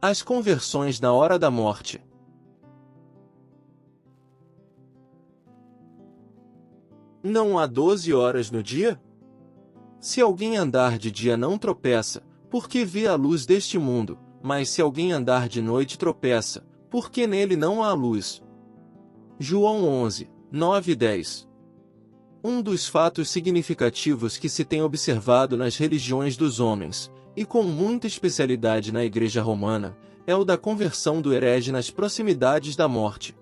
As conversões na hora da morte. Não há 12 horas no dia? Se alguém andar de dia não tropeça, porque vê a luz deste mundo, mas se alguém andar de noite tropeça, porque nele não há luz. João 11, 9 e 10. Um dos fatos significativos que se tem observado nas religiões dos homens, e com muita especialidade na Igreja Romana, é o da conversão do herege nas proximidades da morte.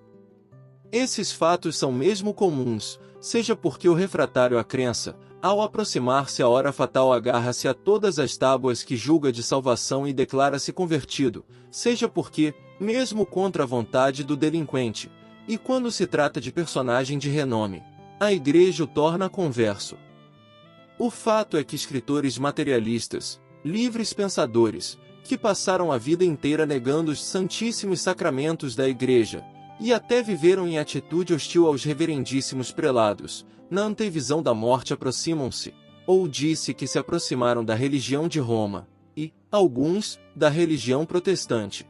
Esses fatos são mesmo comuns, seja porque o refratário à crença, ao aproximar-se a hora fatal agarra-se a todas as tábuas que julga de salvação e declara-se convertido, seja porque, mesmo contra a vontade do delinquente, e quando se trata de personagem de renome, a Igreja o torna converso. O fato é que escritores materialistas, livres pensadores, que passaram a vida inteira negando os santíssimos sacramentos da Igreja, e até viveram em atitude hostil aos reverendíssimos prelados, na antevisão da morte aproximam-se, ou disse que se aproximaram da religião de Roma, e, alguns, da religião protestante.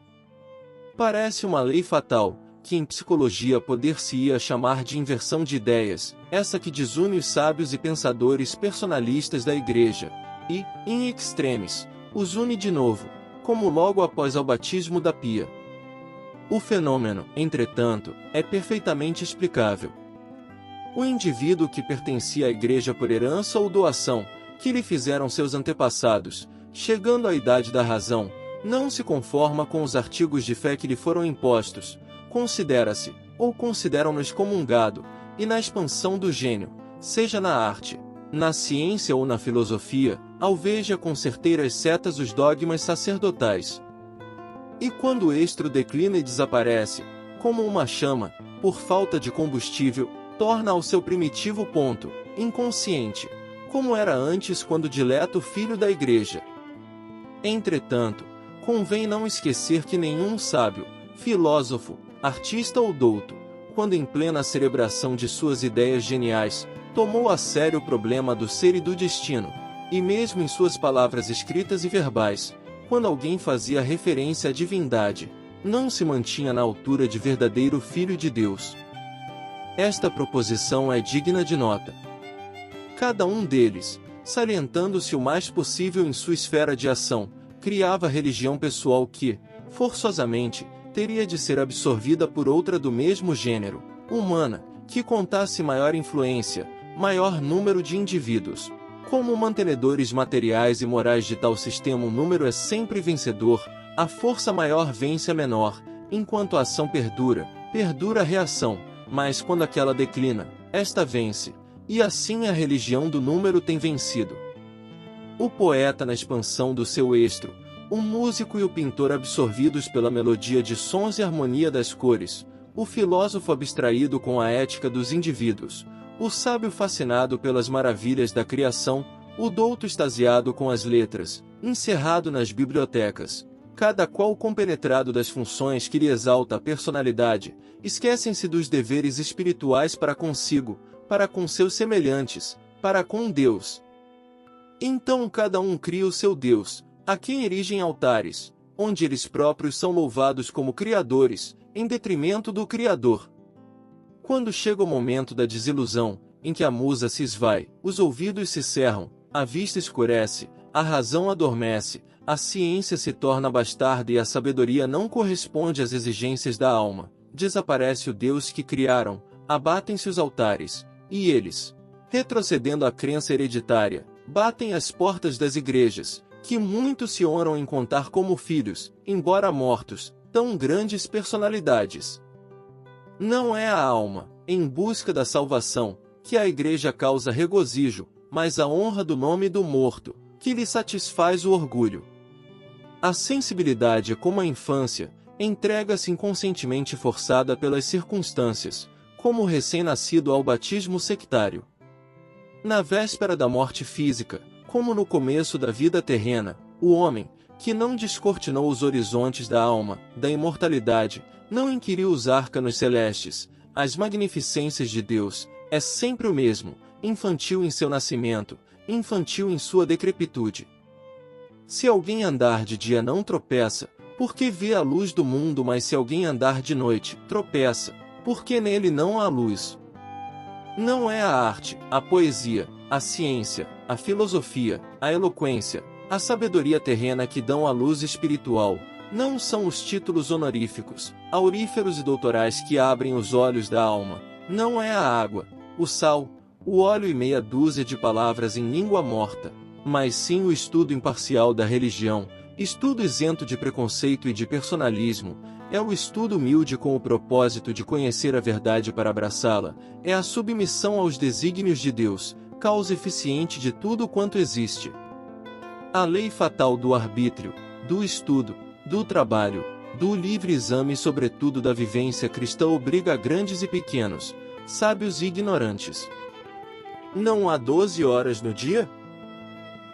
Parece uma lei fatal, que em psicologia poder-se-ia chamar de inversão de ideias, essa que desune os sábios e pensadores personalistas da Igreja, e, em extremis, os une de novo, como logo após ao batismo da pia. O fenômeno, entretanto, é perfeitamente explicável. O indivíduo que pertencia à Igreja por herança ou doação, que lhe fizeram seus antepassados, chegando à idade da razão, não se conforma com os artigos de fé que lhe foram impostos, considera-se, ou consideram-no excomungado, e na expansão do gênio, seja na arte, na ciência ou na filosofia, alveja com certeiras setas os dogmas sacerdotais. E quando o estro declina e desaparece, como uma chama, por falta de combustível, torna ao seu primitivo ponto, inconsciente, como era antes quando dileto filho da Igreja. Entretanto, convém não esquecer que nenhum sábio, filósofo, artista ou douto, quando em plena celebração de suas ideias geniais, tomou a sério o problema do ser e do destino, e mesmo em suas palavras escritas e verbais, quando alguém fazia referência à divindade, não se mantinha na altura de verdadeiro Filho de Deus. Esta proposição é digna de nota. Cada um deles, salientando-se o mais possível em sua esfera de ação, criava religião pessoal que, forçosamente, teria de ser absorvida por outra do mesmo gênero, humana, que contasse maior influência, maior número de indivíduos. Como mantenedores materiais e morais de tal sistema, o número é sempre vencedor, a força maior vence a menor, enquanto a ação perdura a reação, mas quando aquela declina, esta vence, e assim a religião do número tem vencido. O poeta na expansão do seu estro, o músico e o pintor absorvidos pela melodia de sons e harmonia das cores, o filósofo abstraído com a ética dos indivíduos, o sábio fascinado pelas maravilhas da criação, o douto extasiado com as letras, encerrado nas bibliotecas, cada qual compenetrado das funções que lhe exalta a personalidade, esquecem-se dos deveres espirituais para consigo, para com seus semelhantes, para com Deus. Então cada um cria o seu Deus, a quem erigem altares, onde eles próprios são louvados como criadores, em detrimento do Criador. Quando chega o momento da desilusão, em que a musa se esvai, os ouvidos se cerram, a vista escurece, a razão adormece, a ciência se torna bastarda e a sabedoria não corresponde às exigências da alma, desaparece o Deus que criaram, abatem-se os altares, e eles, retrocedendo à crença hereditária, batem as portas das igrejas, que muito se honram em contar como filhos, embora mortos, tão grandes personalidades. Não é a alma, em busca da salvação, que a Igreja causa regozijo, mas a honra do nome do morto, que lhe satisfaz o orgulho. A sensibilidade, como a infância, entrega-se inconscientemente forçada pelas circunstâncias, como o recém-nascido ao batismo sectário. Na véspera da morte física, como no começo da vida terrena, o homem, que não descortinou os horizontes da alma, da imortalidade, não inquiriu os arcanos celestes, as magnificências de Deus, é sempre o mesmo, infantil em seu nascimento, infantil em sua decrepitude. Se alguém andar de dia não tropeça, porque vê a luz do mundo, mas se alguém andar de noite, tropeça, porque nele não há luz. Não é a arte, a poesia, a ciência, a filosofia, a eloquência, a sabedoria terrena que dão a luz espiritual, não são os títulos honoríficos, auríferos e doutorais que abrem os olhos da alma, não é a água, o sal, o óleo e meia dúzia de palavras em língua morta, mas sim o estudo imparcial da religião, estudo isento de preconceito e de personalismo, é o estudo humilde com o propósito de conhecer a verdade para abraçá-la, é a submissão aos desígnios de Deus, causa eficiente de tudo quanto existe. A lei fatal do arbítrio, do estudo, do trabalho, do livre exame e sobretudo da vivência cristã obriga a grandes e pequenos, sábios e ignorantes. Não há 12 horas no dia?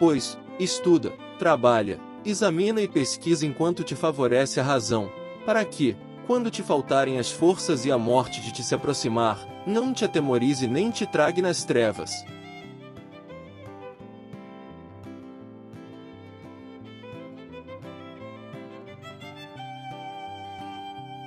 Pois, estuda, trabalha, examina e pesquisa enquanto te favorece a razão, para que, quando te faltarem as forças e a morte de te se aproximar, não te atemorize nem te trague nas trevas.